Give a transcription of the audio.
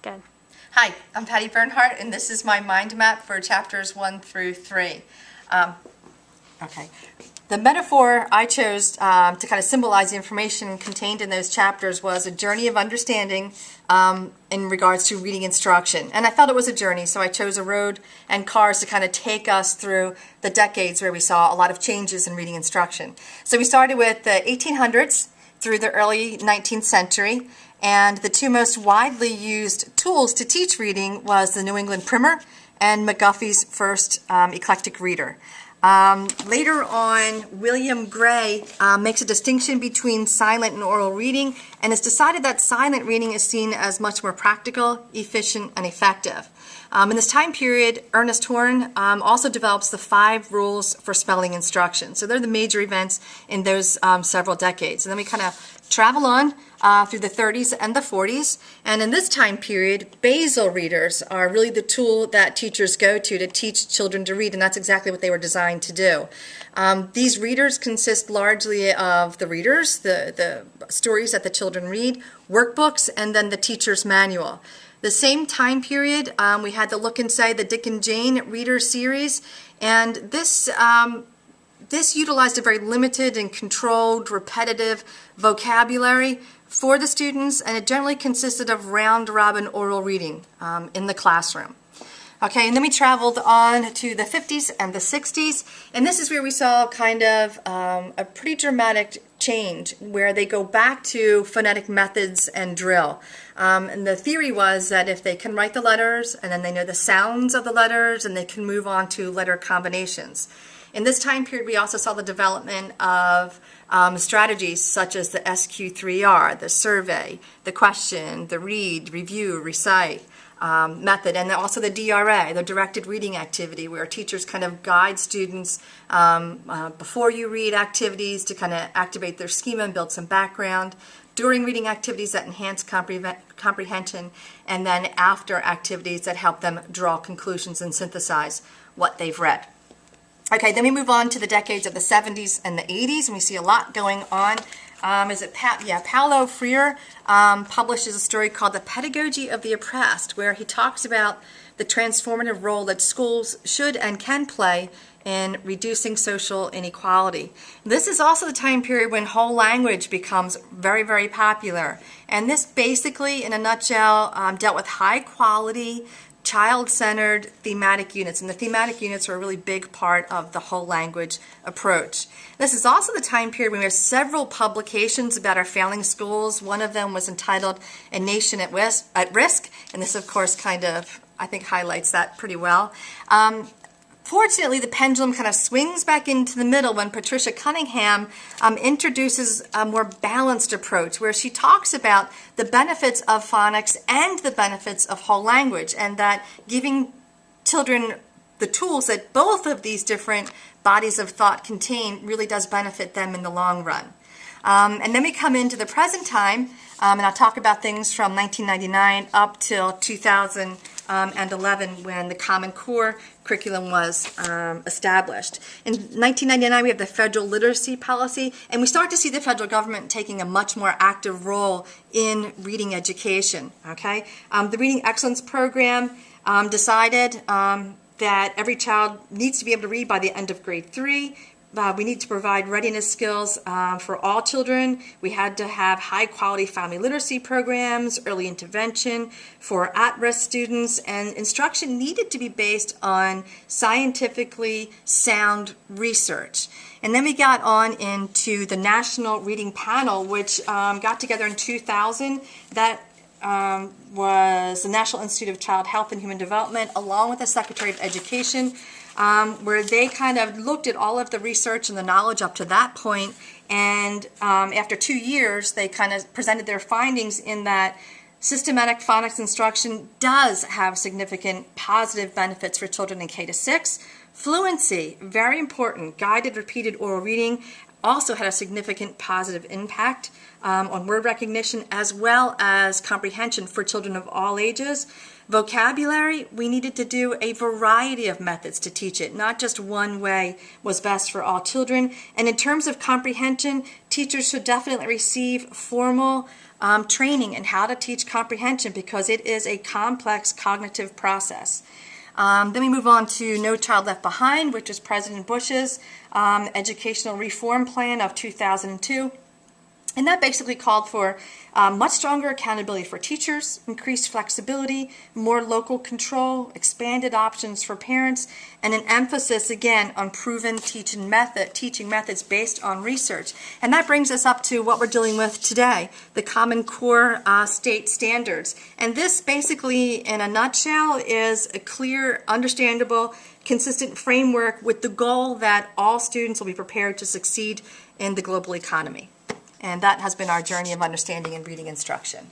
Good. Hi, I'm Patty Bernhardt, and this is my mind map for chapters 1 through 3. Okay. The metaphor I chose to kind of symbolize the information contained in those chapters was a journey of understanding in regards to reading instruction. And I felt it was a journey, so I chose a road and cars to kind of take us through the decades where we saw a lot of changes in reading instruction. So we started with the 1800s through the early 19th century. And the two most widely used tools to teach reading was the New England Primer and McGuffey's first eclectic reader. Later on, William Gray makes a distinction between silent and oral reading, and it's decided that silent reading is seen as much more practical, efficient, and effective. In this time period, Ernest Horn also develops the 5 rules for spelling instruction. So they're the major events in those several decades. And then we kind of travel on through the 30s and the 40s. And in this time period, basal readers are really the tool that teachers go to teach children to read, and that's exactly what they were designed to do. These readers consist largely of the readers, the stories that the children read, workbooks, and then the teacher's manual. The same time period, we had the Look and Say, the Dick and Jane reader series, and this utilized a very limited and controlled, repetitive vocabulary for the students, and it generally consisted of round-robin oral reading in the classroom. Okay, and then we traveled on to the 50s and the 60s, and this is where we saw kind of a pretty dramatic change where they go back to phonetic methods and drill. And the theory was that if they can write the letters and then they know the sounds of the letters, and they can move on to letter combinations. In this time period, we also saw the development of strategies such as the SQ3R, the survey, the question, the read, review, recite method, and also the DRA, the directed reading activity, where teachers kind of guide students before you read activities to kind of activate their schema and build some background, during reading activities that enhance comprehension, and then after activities that help them draw conclusions and synthesize what they've read. Okay, then we move on to the decades of the 70s and the 80s, and we see a lot going on. Paulo Freire publishes a story called The Pedagogy of the Oppressed, where he talks about the transformative role that schools should and can play in reducing social inequality. This is also the time period when whole language becomes very, very popular. And this basically, in a nutshell, dealt with high quality, child-centered thematic units, and the thematic units are a really big part of the whole language approach. This is also the time period when we have several publications about our failing schools. One of them was entitled A Nation at Risk, and this of course kind of, I think, highlights that pretty well. Fortunately, the pendulum kind of swings back into the middle when Patricia Cunningham introduces a more balanced approach where she talks about the benefits of phonics and the benefits of whole language, and that giving children the tools that both of these different bodies of thought contain really does benefit them in the long run. And then we come into the present time, and I'll talk about things from 1999 up till 2011 when the Common Core curriculum was established. In 1999, we have the federal literacy policy, and we start to see the federal government taking a much more active role in reading education. Okay, the Reading Excellence Program decided that every child needs to be able to read by the end of grade 3. We need to provide readiness skills for all children. We had to have high-quality family literacy programs, early intervention for at-risk students, and instruction needed to be based on scientifically sound research. And then we got on into the National Reading Panel, which got together in 2000. That was the National Institute of Child Health and Human Development, along with the Secretary of Education, where they kind of looked at all of the research and the knowledge up to that point, and after 2 years, they kind of presented their findings in that systematic phonics instruction does have significant positive benefits for children in K-6. Fluency, very important. Guided, repeated oral reading also had a significant positive impact on word recognition as well as comprehension for children of all ages. Vocabulary, we needed to do a variety of methods to teach it. Not just one way was best for all children. And in terms of comprehension, teachers should definitely receive formal training in how to teach comprehension because it is a complex cognitive process. Then we move on to No Child Left Behind, which is President Bush's educational reform plan of 2002. And that basically called for much stronger accountability for teachers, increased flexibility, more local control, expanded options for parents, and an emphasis, again, on proven teaching methods based on research. And that brings us up to what we're dealing with today, the Common Core state standards. And this basically, in a nutshell, is a clear, understandable, consistent framework with the goal that all students will be prepared to succeed in the global economy. And that has been our journey of understanding and reading instruction.